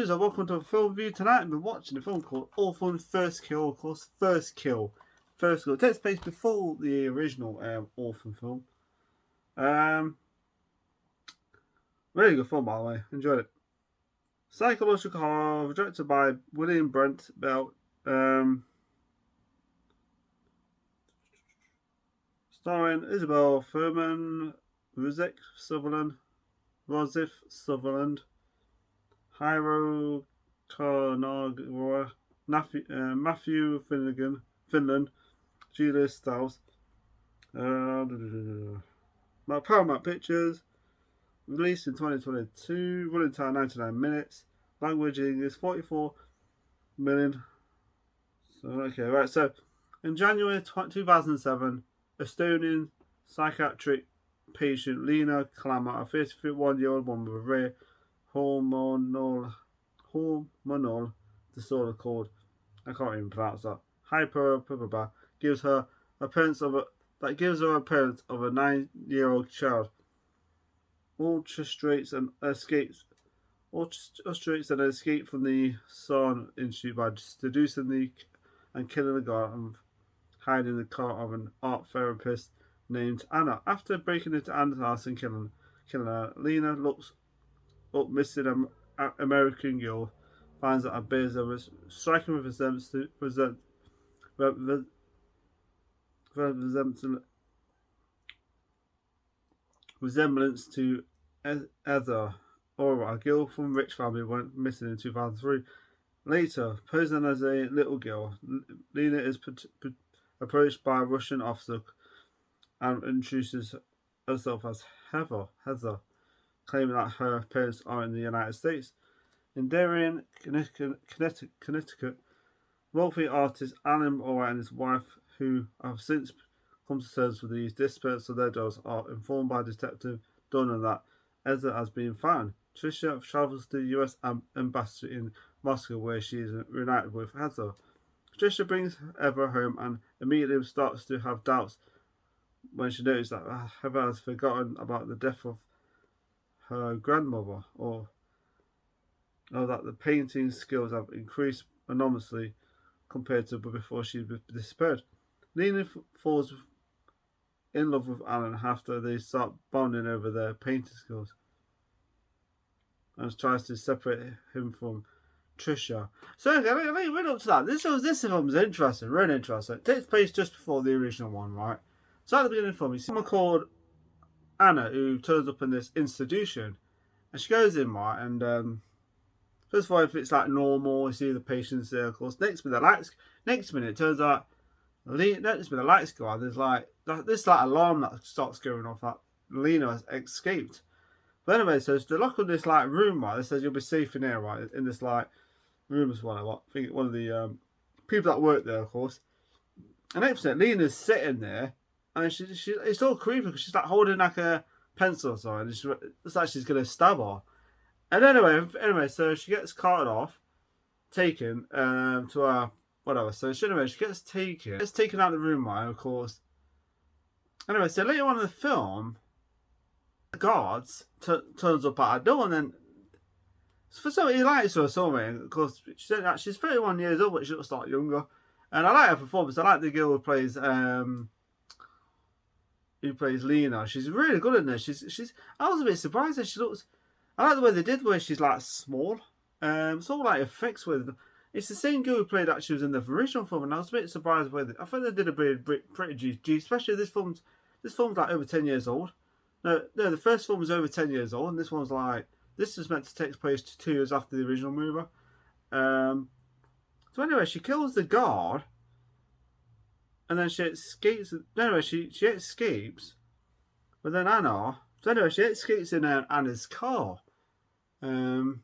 And welcome to a film review tonight. I've been watching a film called ORPHAN First Kill. Of course, First Kill. It takes place before the original ORPHAN film. Really good film, by the way. Enjoyed it. Psychological horror, directed by William Brent Bell. Starring Isabel Fuhrman, Rosif Sutherland, Hiro Karnagora, Matthew Finland, Julia Stiles. Paramount Pictures. Released in 2022. Running time 99 minutes. Language English 44 million. So okay, right. So in January 2007, Estonian psychiatric patient Lena Klammer, a 51-year-old woman with a rare hormonal disorder called, I can't even pronounce that, hyper gives her appearance of a 9-year-old child. Orchestrates and escape from the Sarn Institute by seducing and killing the guard and hiding the car of an art therapist named Anna. After breaking into Anna's house and killing her, Lena looks up missing American girl, finds that her bears are striking with resemblance to Heather, or a girl from rich family went missing in 2003. Later, posing as a little girl, Lena is approached by a Russian officer and introduces herself as Heather, claiming that her parents are in the United States. In Darien, Connecticut, wealthy artist Alan Orr and his wife, who have since come to terms with the disappearance of their daughters, are informed by Detective Dunham that Heather has been found. Tricia travels to the US embassy in Moscow, where she is reunited with Heather. Tricia brings Heather home and immediately starts to have doubts when she notices that Heather has forgotten about the death of her grandmother, or that the painting skills have increased enormously compared to before she disappeared. Lena falls in love with Alan after they start bonding over their painting skills and tries to separate him from Tricia. So okay, let me read up to that. This film is interesting, really interesting. It takes place just before the original one, right? So at the beginning of the film, you see someone called Anna who turns up in this institution, and she goes in, right, and first of all, if it's like normal, you see the patients there, of course. Next minute it turns out, next minute the lights go out. There's like this alarm that starts going off that Lena has escaped. But anyway, so they lock on this like room, right? It says you'll be safe in here, right? In this like room as well. I think one of the people that work there, of course. And next minute, Lena's sitting there, and she it's all creepy because she's like holding like a pencil or something. It's like she's gonna stab her. And anyway, so she gets carted off, taken to her whatever. So she gets taken out of the room, right? Of course. Anyway, so later on in the film, the guards turns up at her door, and then for some he likes her or something. Of course, she's 31 years old, but she looks a lot younger. And I like her performance. I like the girl who plays Lena. She's really good in this. I was a bit surprised that she looks. I like the way they did where she's like small. It's all like effects with. It's the same girl who played that she was in the original film, and I was a bit surprised with it. I think they did a pretty G, especially this film's like over 10 years old. No, the first film was over 10 years old, and this one's like, this is meant to take place 2 years after the original movie. So anyway, she kills the guard, and then she escapes. Anyway, she escapes, but then Anna. So anyway, she escapes in Anna's car, and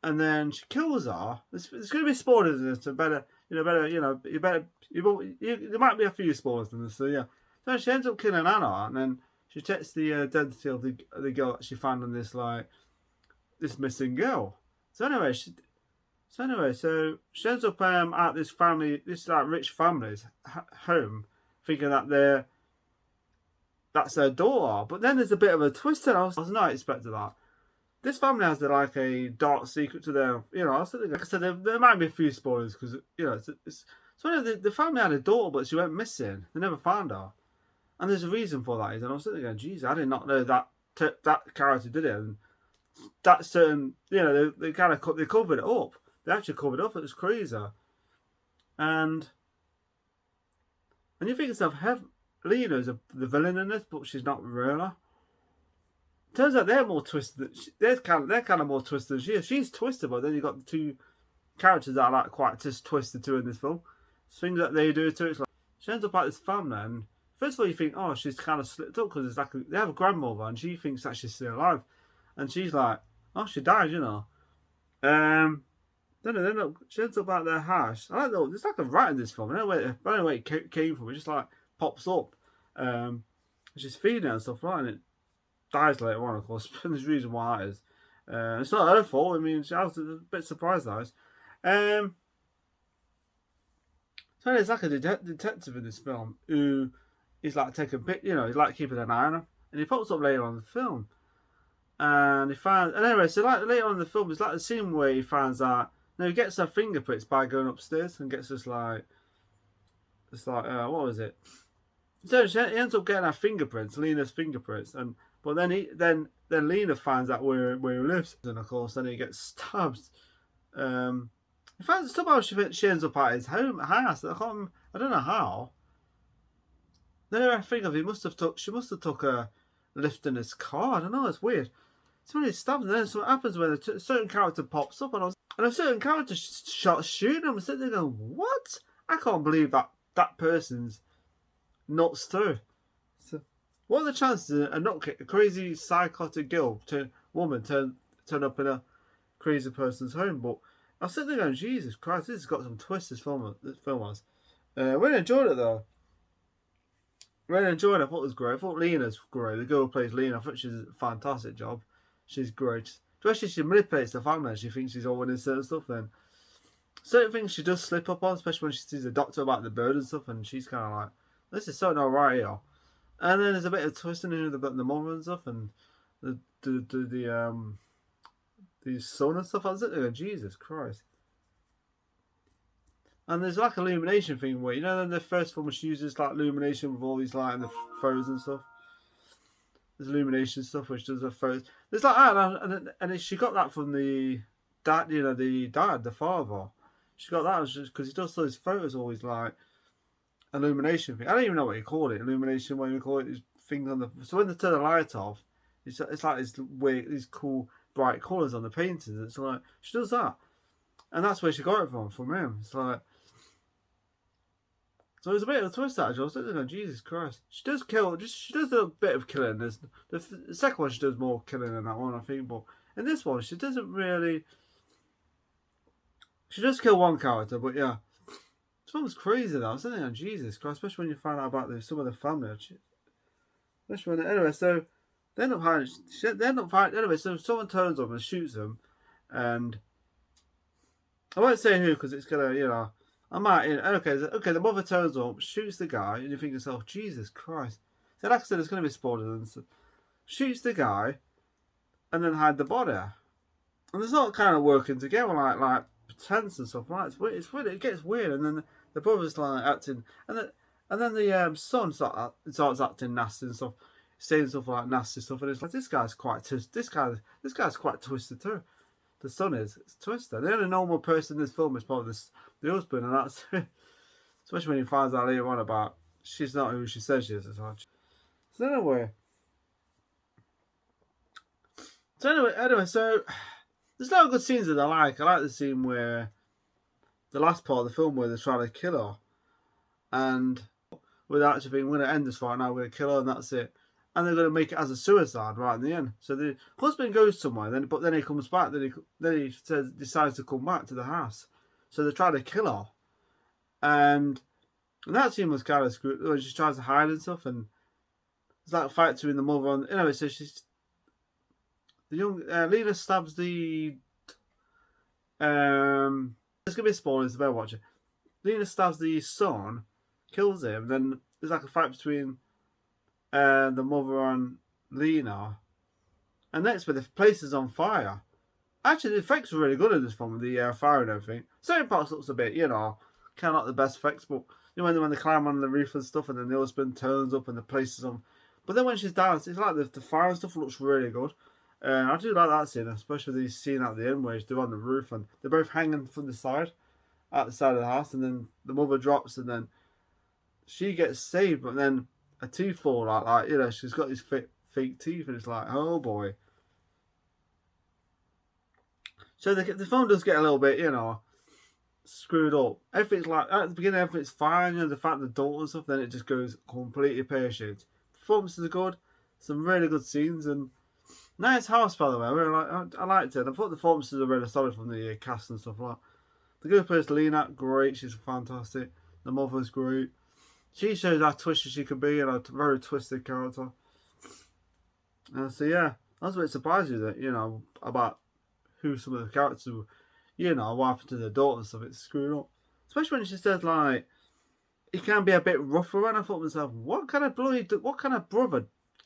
then she kills her. There's going to be spoilers in this, so there might be a few spoilers in this, so yeah. So she ends up killing Anna, and then she checks the identity of the girl that she found on this missing girl. So anyway, she ends up at this rich family's home, thinking that that's their daughter. But then there's a bit of a twist, and I was not expecting that. This family has a dark secret to their, I was thinking, like I said, there might be a few spoilers because the family had a daughter, but she went missing. They never found her, and there's a reason for that. And I was sitting there going, "Geez, I did not know that character did it." And that certain, they covered it up. They actually covered it up. It was crazy, and you think yourself, Lena's the villain in this, but she's not really. Turns out they're more twisted. They're kind of more twisted than she is. She's twisted, but then you've got the two characters that are quite just twisted too in this film. Things that they do too. It's like she ends up at this family, and first of all you think, oh, she's kind of slipped up because they have a grandmother, and she thinks that she's still alive, and she's like, oh, she died, Then she ends up at their house. I don't know. There's like a rat in this film. I don't know where it came from. It just pops up. She's feeding it and stuff like that, and it dies later on, of course. There's a reason why that is. It's not her fault. I mean, I was a bit surprised that. So there's like a detective in this film who is taking a bit, he's keeping an eye on her, and he pops up later on in the film, and anyway, so later on in the film, it's the scene where he finds out. No, he gets her fingerprints by going upstairs and gets this what was it? So he ends up getting her fingerprints, Lena's fingerprints, but then Lena finds out where he lives, and of course then he gets stabbed. In fact, somehow she ends up at his house. I don't know how. Then I think she must have took a lift in his car. I don't know. It's weird. Somebody stabs, and then something happens when a certain character pops up, and a certain character starts shooting him. I'm sitting there going, "What? I can't believe that person's nuts too." So, what are the chances a crazy psychotic woman turn up in a crazy person's home? But I was sitting there going, "Jesus Christ, this has got some twists." This film has. Really enjoyed it though. Really enjoyed it. I thought it was great. I thought Lena's great. The girl who plays Lena, I thought she's a fantastic job. She's great. Especially she manipulates the family. She thinks she's all winning certain stuff. Then certain things she does slip up on, especially when she sees the doctor about the bird and stuff, and she's kind of like, "This is so not right here." And then there's a bit of twisting in the mother and stuff, and the son and stuff. I was sitting there, Jesus Christ. And there's a illumination thing where, in the first film she uses illumination with all these in the photos and stuff. There's illumination stuff which does the photos. There's and she got that from the dad, the father. She got that just because he does those photos always illumination thing. I don't even know what you call it. Illumination, what you call it, these things on the. So when they turn the light off, it's like this weird, these cool bright colours on the paintings. It's like she does that, and that's where she got it from him. It's like. So there's a bit of a twist actually. I was thinking, oh, Jesus Christ. She does kill, she does a bit of killing. The second one she does more killing than that one, I think, but in this one she doesn't really. She does kill one character, but yeah. This one was crazy though. I was thinking, oh, Jesus Christ, especially when you find out about some of the family. Anyway, so they end up hiding. Anyway, so someone turns up and shoots them, and I won't say who because it's gonna, I might. Okay. The mother turns up, shoots the guy, and you think to yourself, Jesus Christ. So like I said, it's gonna be spoilers. And so, shoots the guy, and then hide the body. And it's not kind of working together like pretense and stuff. Right? It's weird. It gets weird, and then the brother's acting, and then the son starts acting nasty and stuff, saying stuff nasty stuff, and it's like this guy's quite twisted too. the son is. It's twisted. The only normal person in this film is probably the husband, and that's especially when he finds out later on about she's not who she says she is as well. So anyway, so there's a lot of good scenes that I like. I like the scene where the last part of the film where they're trying to kill her, and with actually being, we're going to end this right now, we're going to kill her and that's it. And they're going to make it as a suicide right in the end. So the husband goes somewhere, but then he comes back. Then he decides to come back to the house. So they try to kill her, and that scene was kind of screwed when she tries to hide and stuff. And it's like a fight between the mother and anyway. So she's the young Lena stabs the There's gonna be spoilers. The better watch it. Lena stabs the son, kills him. Then there's like a fight between the mother and Lena, and next, but the place is on fire. Actually, the effects were really good in this film with the fire and everything. Certain parts looks a bit, kind of not the best effects, but when they climb on the roof and stuff, and then the husband turns up and the place is on. But then when she's down, it's like the fire and stuff looks really good. I do like that scene, especially the scene at the end where they're on the roof and they're both hanging from the side, at the side of the house, and then the mother drops and then she gets saved, but then a tooth fall out, like, she's got these fake teeth, and it's like, oh boy. So the film does get a little bit, screwed up. Everything's like, at the beginning, everything's fine, the fact the daughter and stuff, then it just goes completely pear-shaped. Performances are good, some really good scenes, and nice house, by the way. I liked it. I thought the performances are really solid from the cast and stuff like that. The good person, Lena, great, she's fantastic. The mother's great. She shows how twisted she can be, and a very twisted character. So yeah, I was a bit surprised with it, about who some of the characters were, what happened to the daughter and stuff. It's screwed up. Especially when she says, like, he can be a bit rougher, and I thought to myself, what kind of brother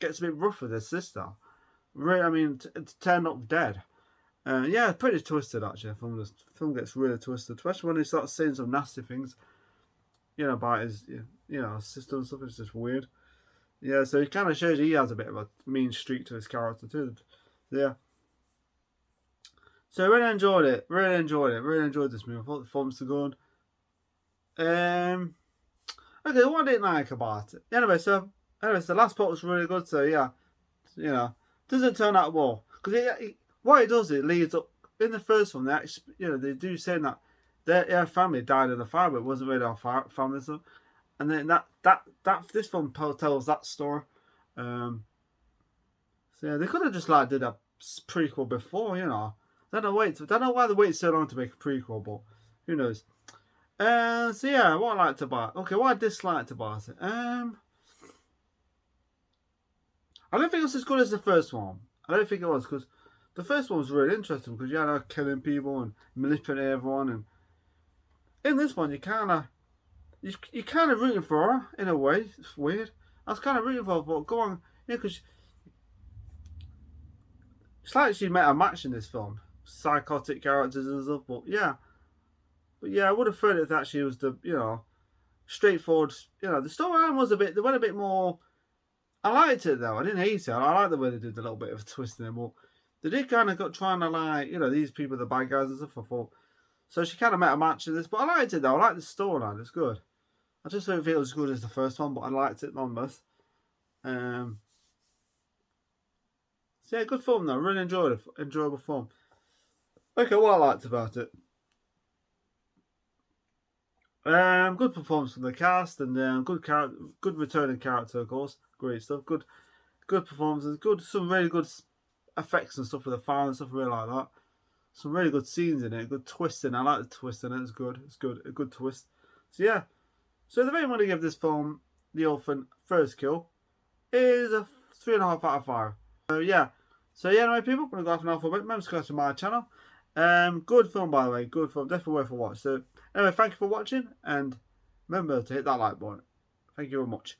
gets a bit rough with his sister? Really, I mean, to turn up dead. Yeah, pretty twisted, actually. The film gets really twisted, especially when he starts saying some nasty things, about his, sister and stuff. It's just weird. Yeah, so it kind of shows he has a bit of a mean streak to his character too. Yeah. So I really enjoyed it. Really enjoyed this movie. I thought the performance was good. Okay, what I didn't like about it. Anyway, so the last part was really good. So yeah, doesn't turn out well, because what it does, it leads up in the first one. They actually, they do say that their family died in the fire, but it wasn't really our family stuff. And then this film tells that story. So yeah, they could have just did a prequel before, Don't know why they waited so long to make a prequel, but who knows? So yeah, what I liked about it. Okay, what I disliked about it. I don't think it was as good as the first one. I don't think it was, because the first one was really interesting, because you had her killing people and manipulating everyone, and in this one you're kind of rooting for her in a way. It's weird. I was kind of rooting for her, but go on, because it's like she met a match in this film. Psychotic characters and stuff, but yeah, I would have thought it that she was the straightforward. The storyline was they went a bit more. I liked it though. I didn't hate it. I like the way they did a little bit of a twist in it, but they did kind of trying to these people are the bad guys and stuff. I thought so. She kind of met a match in this, but I liked it though. I liked the storyline. It's good. I just don't think it was as good as the first one, but I liked it nonetheless. So yeah, good film though. Really enjoyed it. Enjoyable film. Okay, what I liked about it. Good performance from the cast, and good returning character, of course. Great stuff. Good performances. Some really good effects and stuff with the fire and stuff. I really like that. Some really good scenes in it. Good twist in it. I like the twist in it. It's good. It's good. A good twist. So yeah. So the way I'm going to give this film, The Orphan First Kill, is a 3.5 out of 5. So yeah. So yeah, anyway, people, I'm going to go off now for a bit. Remember to subscribe to my channel. Good film, by the way. Good film. Definitely worth a watch. So anyway, thank you for watching, and remember to hit that like button. Thank you very much.